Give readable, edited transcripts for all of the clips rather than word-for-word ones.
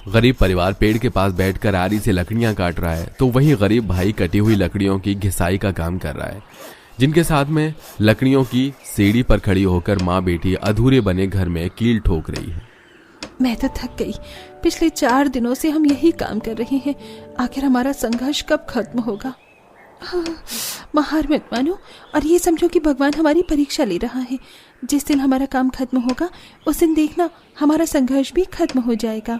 गरीब परिवार पेड़ के पास बैठकर आरी से लकड़ियां काट रहा है तो वहीं गरीब भाई कटी हुई लकड़ियों की घिसाई का काम कर रहा है, जिनके साथ में लकड़ियों की सीढ़ी पर खड़ी होकर माँ बेटी अधूरे बने घर में कील ठोक रही है। मैं तो थक गई। पिछले 4 दिनों से हम यही काम कर रहे हैं। आखिर हमारा संघर्ष कब खत्म होगा? हार मत मानो और ये समझो कि भगवान हमारी परीक्षा ले रहा है। जिस दिन हमारा काम खत्म होगा उस दिन देखना हमारा संघर्ष भी खत्म हो जाएगा।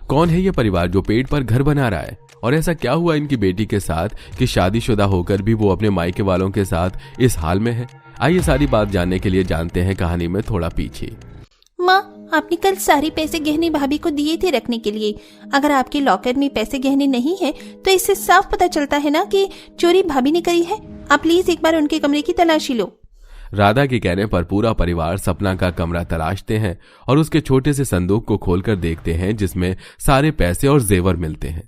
कौन है ये परिवार जो पेड़ पर घर बना रहा है? और ऐसा क्या हुआ इनकी बेटी के साथ कि शादीशुदा होकर भी वो अपने मायके वालों के साथ इस हाल में है? आइए सारी बात जानने के लिए जानते हैं कहानी में थोड़ा पीछे। माँ, आपने कल सारे पैसे गहने भाभी को दिए थे रखने के लिए। अगर आपके लॉकर में पैसे गहने नहीं है तो इससे साफ पता चलता है ना कि चोरी भाभी ने करी है। आप प्लीज एक बार उनके कमरे की तलाशी लो। राधा के कहने पर पूरा परिवार सपना का कमरा तलाशते हैं और उसके छोटे से संदूक को खोलकर देखते हैं जिसमें सारे पैसे और जेवर मिलते हैं।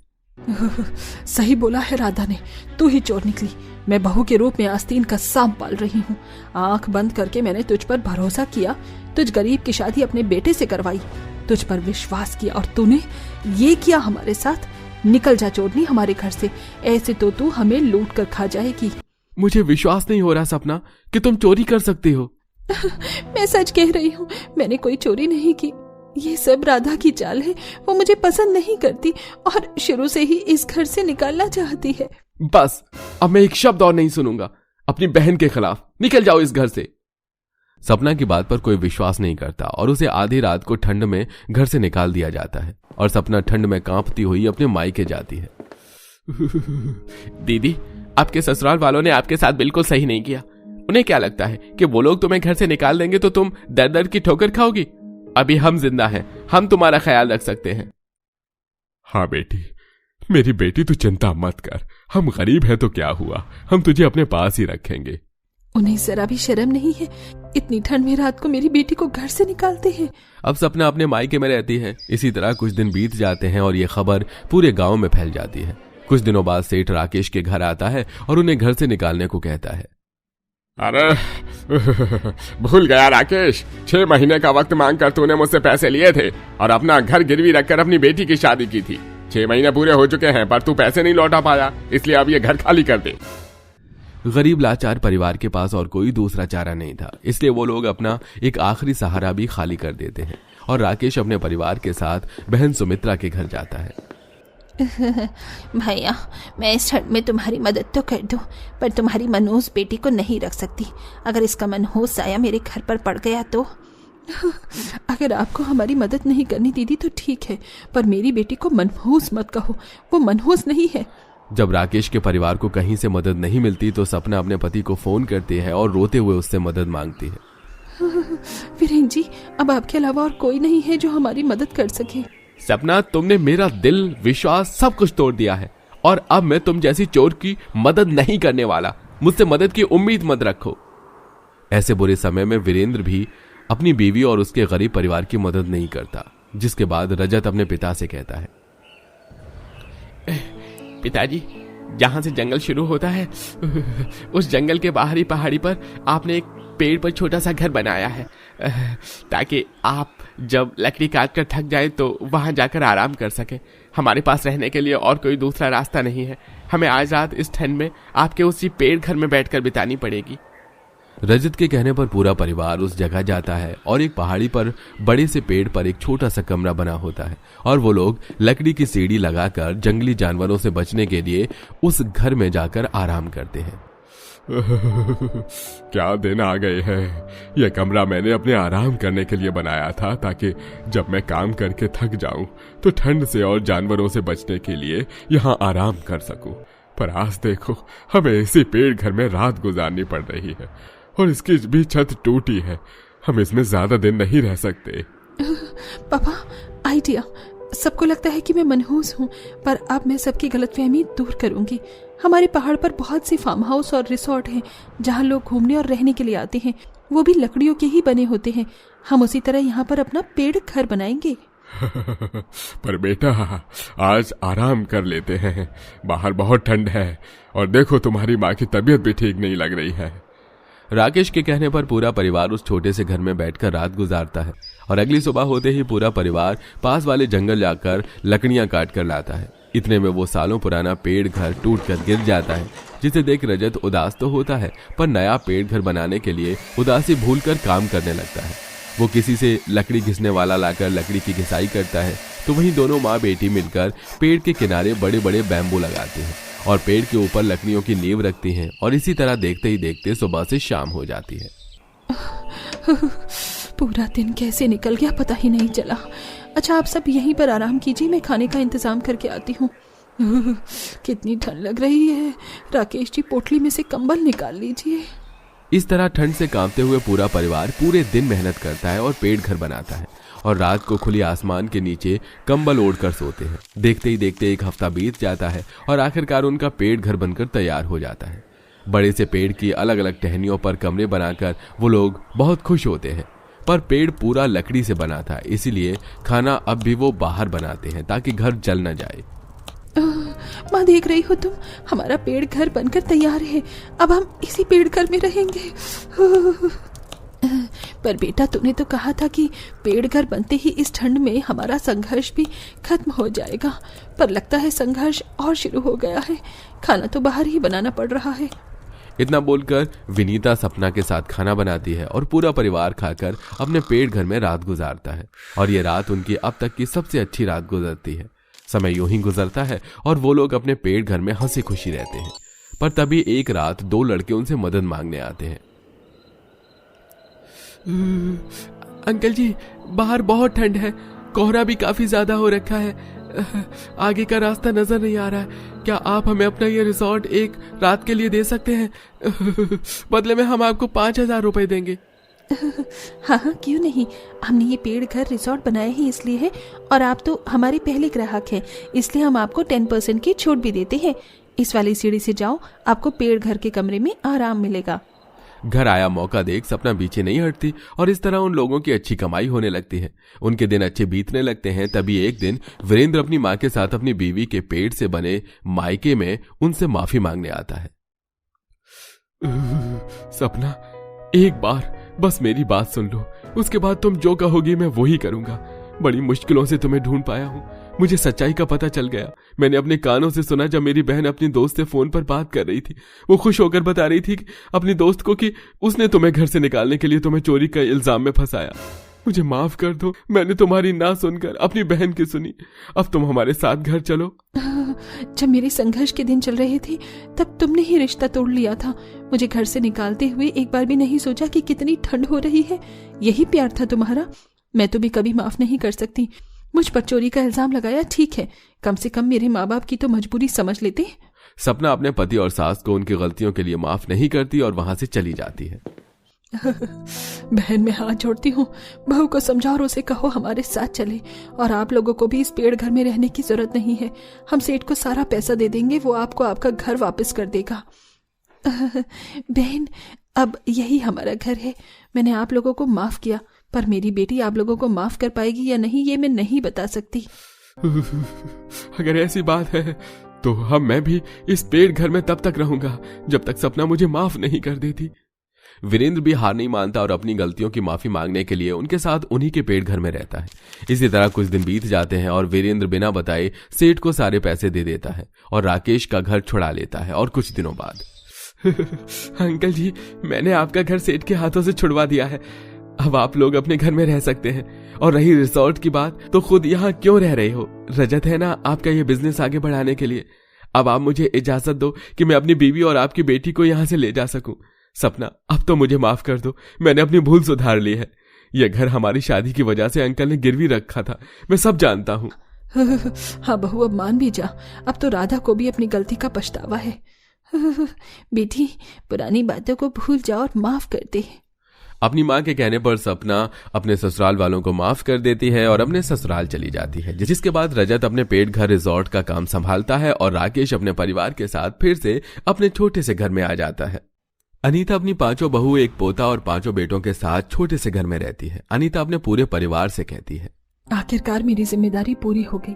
सही बोला है राधा ने, तू ही चोर निकली। मैं बहू के रूप में आस्तीन का सांप पाल रही हूँ। आंख बंद करके मैंने तुझ पर भरोसा किया, तुझ गरीब की शादी अपने बेटे से करवाई, तुझ पर विश्वास किया और तूने ये किया हमारे साथ। निकल जा चोरनी हमारे घर से, ऐसे तो तू हमें लूट कर खा जाएगी। मुझे विश्वास नहीं हो रहा सपना कि तुम चोरी कर सकते हो। मैं सच कह रही हूँ, मैंने कोई चोरी नहीं की। ये सब राधा की चाल है। वो मुझे पसंद नहीं करती और शुरू से ही इस घर से निकालना चाहती है। बस, अब मैं एक शब्द और नहीं सुनूंगा अपनी बहन के खिलाफ। निकल जाओ इस घर से। सपना की बात पर कोई विश्वास नहीं करता और उसे आधी रात को ठंड में घर से निकाल दिया जाता है और सपना ठंड में कांपती हुई अपने मायके जाती है। दीदी, आपके ससुराल वालों ने आपके साथ बिल्कुल सही नहीं किया। उन्हें क्या लगता है कि वो लोग तुम्हें घर से निकाल देंगे तो तुम दर दर की ठोकर खाओगी? अभी हम जिंदा हैं, हम तुम्हारा ख्याल रख सकते हैं। हाँ बेटी, मेरी बेटी तू चिंता मत कर। हम गरीब हैं तो क्या हुआ, हम तुझे अपने पास ही रखेंगे। उन्हें जरा भी शर्म नहीं है, इतनी ठंड में रात को मेरी बेटी को घर से निकालते हैं। अब सपना अपने मायके में रहती है। इसी तरह कुछ दिन बीत जाते हैं और ये खबर पूरे गांव में फैल जाती है। कुछ दिनों बाद सेठ राकेश के घर आता है और उन्हें घर से निकालने को कहता है। अरे भूल गया राकेश, 6 महीने का वक्त मांगकर तूने मुझसे पैसे लिए थे और अपना घर गिरवी रखकर अपनी बेटी की शादी की थी। 6 महीने पूरे हो चुके हैं पर तू पैसे नहीं लौटा पाया, इसलिए अब ये घर खाली कर दे। गरीब लाचार परिवार के पास और कोई दूसरा चारा नहीं था, इसलिए वो लोग अपना एक आखिरी सहारा भी खाली कर देते हैं और राकेश अपने परिवार के साथ बहन सुमित्रा के घर जाता है। भैया, मैं इस ठंड में तुम्हारी मदद तो कर दूं, पर तुम्हारी मनहूस बेटी को नहीं रख सकती। अगर इसका मनहूस साया मेरे घर पर पड़ गया तो। अगर आपको हमारी मदद नहीं करनी दीदी तो ठीक है, पर मेरी बेटी को मनहूस मत कहो, वो मनहूस नहीं है। जब राकेश के परिवार को कहीं से मदद नहीं मिलती तो सपना अपने पति को फोन करती है और रोते हुए उससे मदद मांगती है। वीरेन जी, अब आपके अलावा और कोई नहीं है जो हमारी मदद कर सके। सपना, तुमने मेरा दिल, विश्वास सब कुछ तोड़ दिया है और अब मैं तुम जैसी चोर की मदद नहीं करने वाला। मुझसे मदद की उम्मीद मत रखो। ऐसे बुरे समय में वीरेंद्र भी अपनी बीवी और उसके गरीब परिवार की मदद नहीं करता, जिसके बाद रजत अपने पिता से कहता है। पिताजी, जहां से जंगल शुरू होता है उस जंगल के बाहरी पहाड़ी पर आपने एक पेड़ पर छोटा सा घर बनाया है ताकि आप जब लकड़ी काट कर थक जाए तो वहां जाकर आराम कर सके। हमारे पास रहने के लिए और कोई दूसरा रास्ता नहीं है। हमें आज रात इस ठंड में आपके उसी पेड़ घर में बैठकर बितानी पड़ेगी। रजत के कहने पर पूरा परिवार उस जगह जाता है और एक पहाड़ी पर बड़े से पेड़ पर एक छोटा सा कमरा बना होता है और वो लोग लकड़ी की सीढ़ी लगाकर जंगली जानवरों से बचने के लिए उस घर में जाकर आराम करते हैं। क्या दिन आ गए हैं। यह कमरा मैंने अपने आराम करने के लिए बनाया था ताकि जब मैं काम करके थक जाऊं तो ठंड से और जानवरों से बचने के लिए यहाँ आराम कर सकूं। पर आज देखो, हमें इसी पेड़ घर में रात गुजारनी पड़ रही है और इसकी भी छत टूटी है। हम इसमें ज्यादा दिन नहीं रह सकते। पापा, आइडिया। सबको लगता है कि मैं मनहूस हूँ, पर अब मैं सबकी गलतफहमी दूर करूंगी। हमारे पहाड़ पर बहुत सी फार्म हाउस और रिसोर्ट हैं जहाँ लोग घूमने और रहने के लिए आते हैं। वो भी लकड़ियों के ही बने होते हैं। हम उसी तरह यहाँ पर अपना पेड़ घर बनाएंगे। पर बेटा, आज आराम कर लेते हैं। बाहर बहुत ठंड है और देखो तुम्हारी माँ की तबीयत भी ठीक नहीं लग रही है। राकेश के कहने पर पूरा परिवार उस छोटे से घर में बैठकर रात गुजारता है। और अगली सुबह होते ही पूरा परिवार पास वाले जंगल जाकर लकड़ियां काट कर लाता है। इतने में वो सालों पुराना पेड़ घर टूट कर गिर जाता है, जिसे देख रजत उदास तो होता है, पर नया पेड़ घर बनाने के लिए उदासी भूलकर काम करने लगता है। वो किसी से लकड़ी घिसने वाला लाकर लकड़ी की घिसाई करता है, तो वहीं दोनों माँ बेटी मिलकर पेड़ के किनारे बड़े बड़े बैम्बू लगाते हैं और पेड़ के ऊपर लकड़ियों की नींव रखती हैं। और इसी तरह देखते ही देखते सुबह से शाम हो जाती है। पूरा दिन कैसे निकल गया पता ही नहीं चला। अच्छा, आप सब यहीं पर आराम कीजिए, मैं खाने का इंतजाम करके आती हूँ। कितनी ठंड लग रही है। राकेश जी, पोटली में से कंबल निकाल लीजिए। इस तरह ठंड से कांपते हुए पूरा परिवार पूरे दिन मेहनत करता है और पेड़ घर बनाता है और रात को खुली आसमान के नीचे कंबल ओढ़कर सोते हैं। देखते ही देखते एक हफ्ता बीत जाता है और आखिरकार उनका पेड़ घर बनकर तैयार हो जाता है। बड़े से पेड़ की अलग अलग टहनियों पर कमरे बनाकर वो लोग बहुत खुश होते हैं, पर पेड़ पूरा लकड़ी से बना था, इसीलिए खाना अब भी वो बाहर बनाते हैं ताकि घर जल न जाए। माँ, देख रही हो तुम, हमारा पेड़ घर बनकर तैयार है। अब हम इसी पेड़ घर में रहेंगे। पर बेटा, तूने तो कहा था कि पेड़ घर बनते ही इस ठंड में हमारा संघर्ष भी खत्म हो जाएगा, पर लगता है संघर्ष और शुरू हो गया है। खाना तो बाहर ही बनाना पड़ रहा है। इतना बोलकर विनीता सपना के साथ खाना बनाती है और पूरा परिवार खाकर अपने पेड़ घर में रात गुजारता है। और ये रात उनकी अब तक की सबसे अच्छी रात गुजरती है। समय यूं ही गुजरता है और वो लोग अपने पेड़ घर में हंसी खुशी रहते हैं। पर तभी एक रात दो लड़के उनसे मदद मांगने आते हैं। अंकल जी, बाहर बहुत ठंड है, कोहरा भी काफी ज्यादा हो रखा है, आगे का रास्ता नजर नहीं आ रहा है। क्या आप हमें अपना ये रिसोर्ट एक रात के लिए दे सकते हैं? बदले में हम आपको 5,000 रुपए देंगे। हाँ हाँ, क्यों नहीं। हमने ये पेड़ घर रिसोर्ट बनाया ही इसलिए है, और आप तो हमारे पहले ग्राहक हैं, इसलिए हम आपको 10% की छूट भी देते हैं। इस वाली सीढ़ी से जाओ, आपको पेड़ घर के कमरे में आराम मिलेगा। घर आया मौका देख सपना पीछे नहीं हटती और इस तरह उन लोगों की अच्छी कमाई होने लगती है। उनके दिन अच्छे बीतने लगते हैं। तभी एक दिन वीरेंद्र अपनी माँ के साथ अपनी बीवी के पेड़ से बने मायके में उनसे माफी मांगने आता है। सपना, एक बार बस मेरी बात सुन लो, उसके बाद तुम जो कहोगी मैं वही करूंगा। बड़ी मुश्किलों से तुम्हें ढूंढ पाया हूँ। मुझे सच्चाई का पता चल गया। मैंने अपने कानों से सुना जब मेरी बहन अपनी दोस्त से फोन पर बात कर रही थी। वो खुश होकर बता रही थी कि अपनी दोस्त को कि उसने तुम्हें घर से निकालने के लिए तुम्हें चोरी का इल्जाम में फंसाया। मुझे माफ कर दो, मैंने तुम्हारी ना सुनकर अपनी बहन की सुनी। अब तुम हमारे साथ घर चलो। जब मेरे संघर्ष के दिन चल रहे थे तब तुमने ही रिश्ता तोड़ लिया था। मुझे घर से निकालते हुए एक बार भी नहीं सोचा कि कितनी ठंड हो रही है। यही प्यार था तुम्हारा। मैं तुम्हें कभी माफ नहीं कर सकती। मुझ पर चोरी का इल्जाम लगाया, ठीक है, कम से कम मेरे माँ बाप की तो मजबूरी समझ लेते। सपना अपने पति और सास को उनकी गलतियों के लिए माफ नहीं करती और वहां से चली जाती है। बहन, मैं हाथ जोड़ती हूँ, बहू को समझाओ और उसे कहो हमारे साथ चले। और आप लोगों को भी इस पेड़ घर में रहने की जरूरत नहीं है। हम सेठ को सारा पैसा दे देंगे, वो आपको आपका घर वापस कर देगा। बहन, अब यही हमारा घर है। मैंने आप लोगों को माफ किया, पर मेरी बेटी आप लोगों को माफ कर पाएगी या नहीं ये मैं नहीं बता सकती। अगर ऐसी बात है तो मैं भी इस पेड़ घर में तब तक रहूंगा जब तक सपना मुझे माफ नहीं कर देती। वीरेंद्र भी हार नहीं मानता और अपनी गलतियों की माफी मांगने के लिए उनके साथ उन्हीं के पेड़ घर में रहता है। इसी तरह कुछ दिन बीत जाते हैं और वीरेंद्र बिना बताए सेठ को सारे पैसे दे देता है और राकेश का घर छुड़ा लेता है। और कुछ दिनों बाद अंकल जी, मैंने आपका घर सेठ के हाथों से छुड़वा दिया है। अब आप लोग अपने घर में रह सकते हैं। और रही रिसोर्ट की बात, तो खुद यहाँ क्यों रह रहे हो? रजत है ना आपका ये बिजनेस आगे बढ़ाने के लिए। अब आप मुझे इजाजत दो कि मैं अपनी बीवी और आपकी बेटी को यहाँ से ले जा सकूं। सपना, अब तो मुझे माफ कर दो, मैंने अपनी भूल सुधार ली है। यह घर हमारी शादी की वजह से अंकल ने गिरवी रखा था, मैं सब जानता हूँ। हाँ बहू, अब मान भी जा। अब तो राधा को भी अपनी गलती का पछतावा है। बेटी, पुरानी बातों को भूल जाओ और माफ कर दे। अपनी माँ के कहने पर सपना अपने ससुराल वालों को माफ कर देती है और अपने ससुराल चली जाती है। जिसके बाद रजत अपने पेट घर रिजॉर्ट का काम संभालता है और राकेश अपने परिवार के साथ फिर से अपने छोटे से घर में आ जाता है। अनीता अपनी 5 बहू, एक पोता और 5 बेटों के साथ छोटे से घर में रहती है। अनीता अपने पूरे परिवार से कहती है, आखिरकार मेरी जिम्मेदारी पूरी हो गई।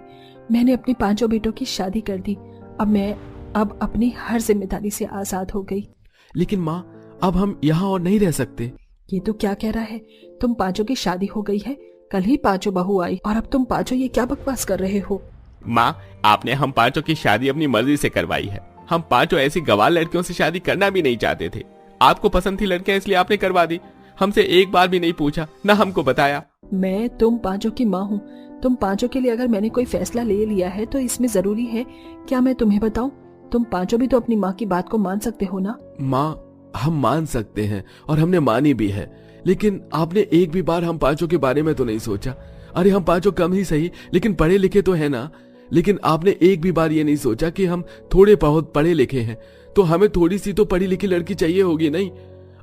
मैंने अपने 5 बेटों की शादी कर दी। अब मैं अपनी हर जिम्मेदारी से आजाद हो गई। लेकिन माँ, अब हम यहाँ और नहीं रह सकते। ये तो क्या कह रहा है? तुम 5 की शादी हो गई है, कल ही पांचों बहू आई और अब तुम पांचों ये क्या बकवास कर रहे हो? माँ, आपने हम पांचों की शादी अपनी मर्जी से करवाई है। हम पांचों ऐसी गवार लड़कियों से शादी करना भी नहीं चाहते थे। आपको पसंद थी लड़कियां, इसलिए आपने करवा दी। हमसे एक बार भी नहीं पूछा, ना हमको बताया। मैं तुम पांचों की माँ हूँ। तुम पांचों के लिए अगर मैंने कोई फैसला ले लिया है तो इसमें जरूरी है क्या मैं तुम्हें बताऊं? तुम पांचों भी तो अपनी माँ की बात को मान सकते हो ना? माँ, हम मान सकते हैं और हमने मानी भी है, लेकिन आपने एक भी बार हम पांचों के बारे में तो नहीं सोचा। अरे हम पांचों कम ही सही लेकिन पढ़े लिखे तो है ना। लेकिन आपने एक भी बार ये नहीं सोचा कि हम थोड़े बहुत पढ़े लिखे हैं तो हमें थोड़ी सी तो पढ़ी लिखी लड़की चाहिए होगी नहीं।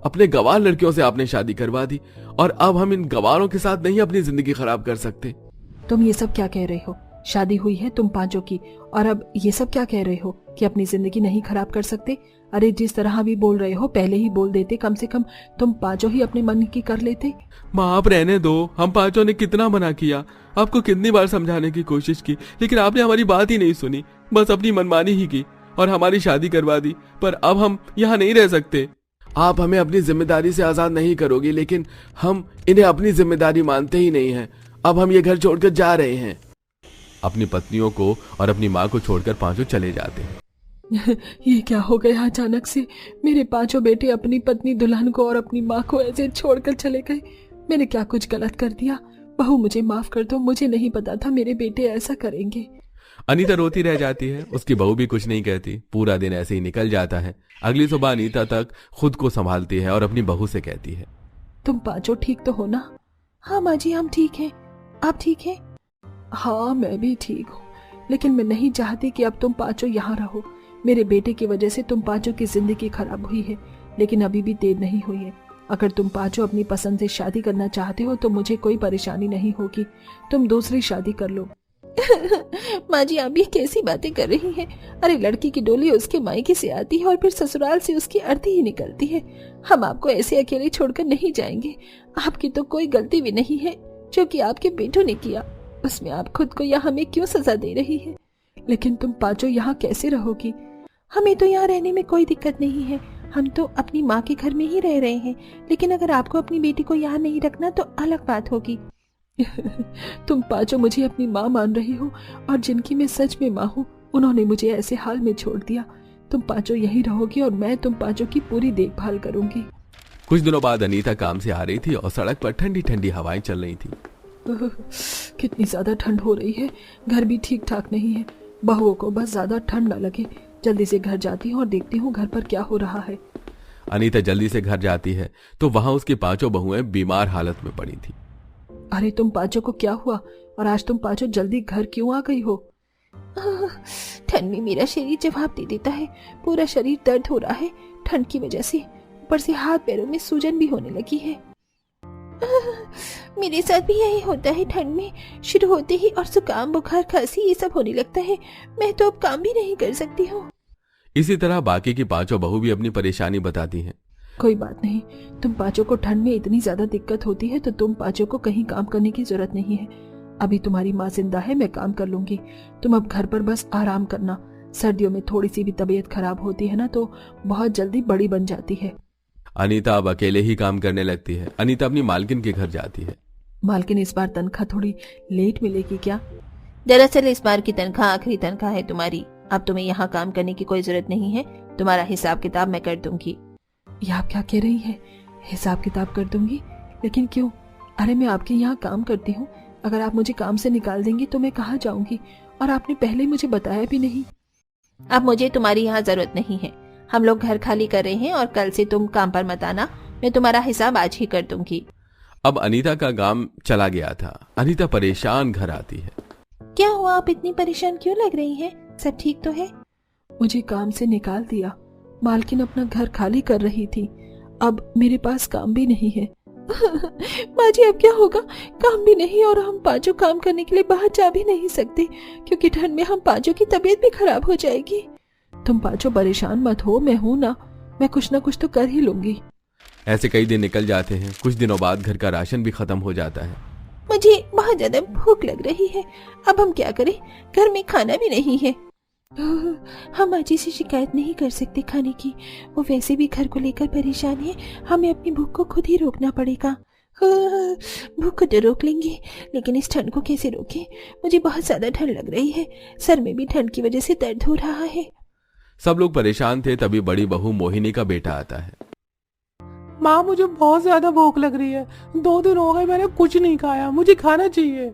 अपने गवार लड़कियों से आपने शादी करवा दी और अब हम इन गवारों के साथ नहीं अपनी जिंदगी खराब कर सकते। तुम ये सब क्या कह रहे हो? शादी हुई है तुम पांचों की और अब ये सब क्या कह रहे हो कि अपनी जिंदगी नहीं खराब कर सकते? अरे जिस तरह अभी बोल रहे हो पहले ही बोल देते, कम से कम तुम पांचों ही अपने मन की कर लेते। माँ, आप रहने दो। हम पांचों ने कितना मना किया, आपको कितनी बार समझाने की कोशिश की, लेकिन आपने हमारी बात ही नहीं सुनी। बस अपनी मनमानी ही की और हमारी शादी करवा दी। पर अब हम यहाँ नहीं रह सकते। आप हमें अपनी जिम्मेदारी से आजाद नहीं करोगे, लेकिन हम इन्हें अपनी जिम्मेदारी मानते ही नहीं हैं। अब हम ये घर छोड़कर जा रहे हैं। अपनी पत्नियों को और अपनी माँ को छोड़कर पांचों चले जाते हैं। ये क्या हो गया अचानक से? मेरे पांचों बेटे अपनी पत्नी दुल्हन को और अपनी माँ को ऐसे छोड़कर चले गए। मैंने क्या कुछ गलत कर दिया? बहू मुझे माफ कर दो, मुझे नहीं पता था मेरे बेटे ऐसा करेंगे। अनीता रोती रह जाती है। उसकी बहू भी कुछ नहीं कहती। पूरा दिन ऐसे ही निकल जाता है। अगली सुबह अनीता तक खुद को संभालती है और अपनी बहू से कहती है, तुम पांचों ठीक तो हो ना? हाँ माँ जी, हम ठीक हैं। आप ठीक हैं? हाँ मैं भी ठीक हूँ, लेकिन मैं नहीं चाहती कि अब तुम पांचों यहाँ रहो। मेरे बेटे की वजह से तुम पांचों की जिंदगी खराब हुई है, लेकिन अभी भी देर नहीं हुई है। अगर तुम पांचों अपनी पसंद से शादी करना चाहते हो तो मुझे कोई परेशानी नहीं होगी। तुम दूसरी शादी कर लो। माँ जी, आप ये कैसी बातें कर रही हैं? अरे लड़की की डोली उसके मायके से आती है और फिर ससुराल से उसकी अर्थी ही निकलती है। हम आपको ऐसे अकेले छोड़कर नहीं जाएंगे। आपकी तो कोई गलती भी नहीं है जो कि आपके बेटों ने किया। उसमें आप खुद को या हमें क्यों सजा दे रही है? लेकिन तुम पांचों यहाँ कैसे रहोगी? हमें तो यहाँ रहने में कोई दिक्कत नहीं है। हम तो अपनी माँ के घर में ही रह रहे हैं, लेकिन अगर आपको अपनी बेटी को यहाँ नहीं रखना तो अलग बात होगी। तुम पांचों मुझे अपनी माँ मान रही हो और जिनकी मैं सच में माँ हूँ उन्होंने मुझे ऐसे हाल में छोड़ दिया। तुम पांचों यहीं रहोगी और मैं तुम पांचों की पूरी देखभाल करूंगी। कुछ दिनों बाद अनीता काम से आ रही थी और सड़क पर ठंडी ठंडी हवाएं चल रही थी। कितनी ज्यादा ठंड हो रही है। घर भी ठीक ठाक नहीं है। बहुओं को बस ज्यादा ठंड न लगे। जल्दी से घर जाती हूँ और देखती हूँ घर पर क्या हो रहा है। अनीता जल्दी से घर जाती है तो वहां उसकी पांचों बहुएं बीमार हालत में पड़ी थी। अरे तुम पांचों को क्या हुआ और आज तुम पांचों जल्दी घर क्यों आ गई हो? ठंड में मेरा शरीर जवाब दे देता है। पूरा शरीर दर्द हो रहा है ठंड की वजह से। ऊपर से हाथ पैरों में सूजन भी होने लगी है। मेरे साथ भी यही होता है। ठंड में शुरू होते ही और जुकाम, बुखार, खांसी ये सब होने लगता है। मैं तो अब काम भी नहीं कर सकती हूँ। इसी तरह बाकी की पांचों बहू भी अपनी परेशानी बताती हैं। कोई बात नहीं, तुम पांचों को ठंड में इतनी ज्यादा दिक्कत होती है तो तुम पांचों को कहीं काम करने की जरूरत नहीं है। अभी तुम्हारी माँ जिंदा है, मैं काम कर लूंगी। तुम अब घर पर बस आराम करना। सर्दियों में थोड़ी सी भी तबीयत खराब होती है ना तो बहुत जल्दी बड़ी बन जाती है। अनीता अब अकेले ही काम करने लगती है। अनीता अपनी मालकिन के घर जाती है। मालकिन, इस बार तनख्वाह थोड़ी लेट मिलेगी क्या? दरअसल इस बार की तनख्वाह आखिरी तनख्वाह है तुम्हारी। अब तुम्हें यहाँ काम करने की कोई जरूरत नहीं है। तुम्हारा हिसाब किताब मैं कर दूंगी। ये आप क्या कह रही हैं? हिसाब किताब कर दूंगी? लेकिन क्यों? अरे मैं आपके यहाँ काम करती हूँ। अगर आप मुझे काम से निकाल देंगी तो मैं कहाँ जाऊंगी? और आपने पहले मुझे बताया भी नहीं। अब मुझे तुम्हारी यहाँ जरूरत नहीं है। हम लोग घर खाली कर रहे हैं और कल से तुम काम पर मत आना। मैं तुम्हारा हिसाब आज ही कर दूंगी। अब अनीता का काम चला गया था। अनीता परेशान घर आती है। क्या हुआ? आप इतनी परेशान क्यों लग रही हैं? सब ठीक तो है? मुझे काम से निकाल दिया। मालकिन अपना घर खाली कर रही थी। अब मेरे पास काम भी नहीं है। माँ जी, अब क्या होगा? काम भी नहीं और हम पांचों काम करने के लिए बाहर जा भी नहीं सकते क्योंकि ठंड में हम पांचों की तबीयत भी खराब हो जाएगी। तुम पांचों परेशान मत हो, मैं हूं ना। मैं कुछ ना कुछ तो कर ही लूंगी। ऐसे कई दिन निकल जाते हैं। कुछ दिनों बाद घर का राशन भी खत्म हो जाता है। मुझे बहुत ज्यादा भूख लग रही है। अब हम क्या करें? घर में खाना भी नहीं है। हम माँ जी से शिकायत नहीं कर सकते खाने की। वो वैसे भी घर को लेकर परेशान है। हमें अपनी भूख को खुद ही रोकना पड़ेगा। भूख को तो रोक लेंगे, लेकिन इस ठंड को कैसे रोके? मुझे बहुत ज्यादा ठंड लग रही है, सर में भी ठंड की वजह से दर्द हो रहा है। सब लोग परेशान थे। तभी बड़ी बहू मोहिनी का बेटा आता है। माँ, मुझे बहुत ज्यादा भूख लग रही है। 2 दिन हो गए मैंने कुछ नहीं खाया, मुझे खाना चाहिए।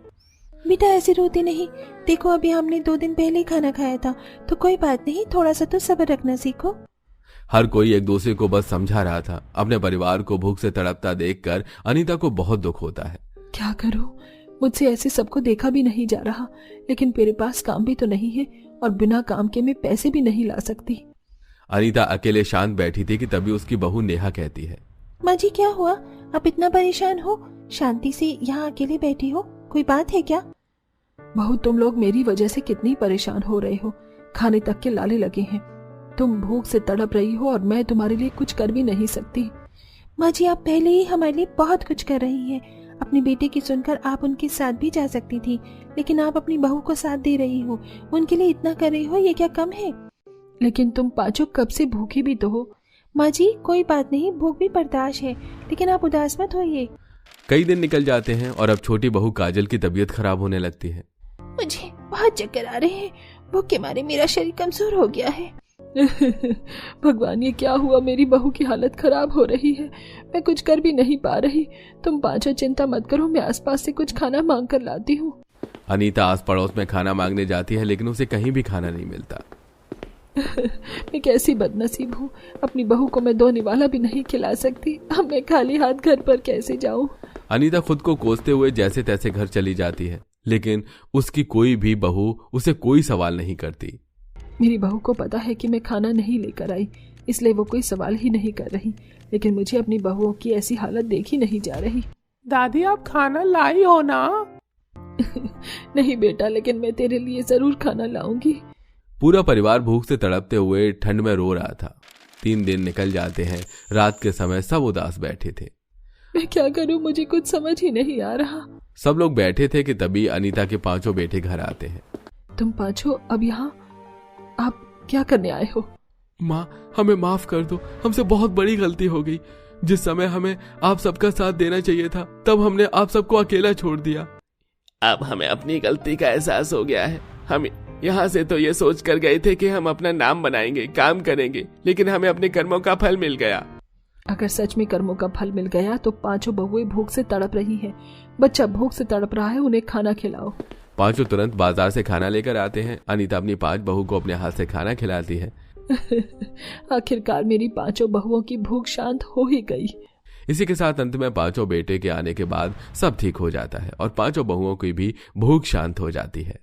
बेटा ऐसे रोते नहीं, देखो अभी हमने 2 दिन पहले खाना खाया था, तो कोई बात नहीं, थोड़ा सा तो सब्र रखना सीखो। हर कोई एक दूसरे को बस समझा रहा था। अपने परिवार को भूख से तड़पता देखकर अनीता को बहुत दुख होता है। क्या करूं? मुझसे ऐसे सबको देखा भी नहीं जा रहा, लेकिन मेरे पास काम भी तो नहीं है और बिना काम के मैं पैसे भी नहीं ला सकती। अनीता अकेले शांत बैठी थी कि तभी उसकी बहू नेहा कहती है, माँ जी क्या हुआ, आप इतना परेशान हो? शांति से यहाँ अकेले बैठी हो, कोई बात है क्या? बहू, तुम लोग मेरी वजह से कितनी परेशान हो रहे हो, खाने तक के लाले लगे हैं। तुम भूख से तड़प रही हो और मैं तुम्हारे लिए कुछ कर भी नहीं सकती। माँ जी, आप पहले ही हमारे लिए बहुत कुछ कर रही हैं। अपने बेटे की सुनकर आप उनके साथ भी जा सकती थी, लेकिन आप अपनी बहू को साथ दे रही हो, उनके लिए इतना कर रही हो, ये क्या कम है? लेकिन तुम पांचों कब से भूखी भी तो हो। माँ जी कोई बात नहीं, भूख भी बर्दाश्त है, लेकिन आप उदास मत होइए। कई दिन निकल जाते हैं और अब छोटी बहू काजल की तबीयत खराब होने लगती है। मुझे बहुत चक्कर आ रहे हैं, भूख के मारे मेरा शरीर कमजोर हो गया है। भगवान, ये क्या हुआ? मेरी बहू की हालत खराब हो रही है, मैं कुछ कर भी नहीं पा रही। तुम पांचों चिंता मत करो, मैं आसपास से कुछ खाना मांग कर लाती हूँ। अनीता आस पड़ोस में खाना मांगने जाती है, लेकिन उसे कहीं भी खाना नहीं मिलता। मैं कैसी बदनसीब हूँ, अपनी बहू को मैं 2 निवाला भी नहीं खिला सकती। अब मैं खाली हाथ घर पर कैसे जाऊँ? अनीता खुद को कोसते हुए जैसे तैसे घर चली जाती है, लेकिन उसकी कोई भी बहू उसे कोई सवाल नहीं करती। मेरी बहू को पता है कि मैं खाना नहीं लेकर आई, इसलिए वो कोई सवाल ही नहीं कर रही, लेकिन मुझे अपनी बहुओं की ऐसी हालत देखी नहीं जा रही। दादी, आप खाना लाई हो ना? नहीं बेटा, लेकिन मैं तेरे लिए जरूर खाना लाऊंगी। पूरा परिवार भूख से तड़पते हुए ठंड में रो रहा था। 3 दिन निकल जाते हैं। रात के समय सब उदास बैठे थे। मैं क्या करूं, मुझे कुछ समझ ही नहीं आ रहा। सब लोग बैठे थे कि तभी अनीता के 5 बेटे घर आते हैं। तुम 5 अब यहाँ आप क्या करने आए हो? माँ, हमें माफ कर दो, हमसे बहुत बड़ी गलती हो गई। जिस समय हमें आप सबका साथ देना चाहिए था, तब हमने आप सबको अकेला छोड़ दिया। अब हमें अपनी गलती का एहसास हो गया है। हम यहाँ से तो ये सोच कर गए थे कि हम अपना नाम बनाएंगे, काम करेंगे, लेकिन हमें अपने कर्मों का फल मिल गया। अगर सच में कर्मों का फल मिल गया तो 5 बहुएं भूख से तड़प रही हैं। बच्चा भूख से तड़प रहा है, उन्हें खाना खिलाओ। 5 तुरंत बाजार से खाना लेकर आते हैं। अनीता अपनी 5 बहू को अपने हाथ से खाना खिलाती है। आखिरकार मेरी 5 बहुओं की भूख शांत हो ही गई। इसी के साथ अंत में 5 बेटे के आने के बाद सब ठीक हो जाता है और 5 बहुओं की भी भूख शांत हो जाती है।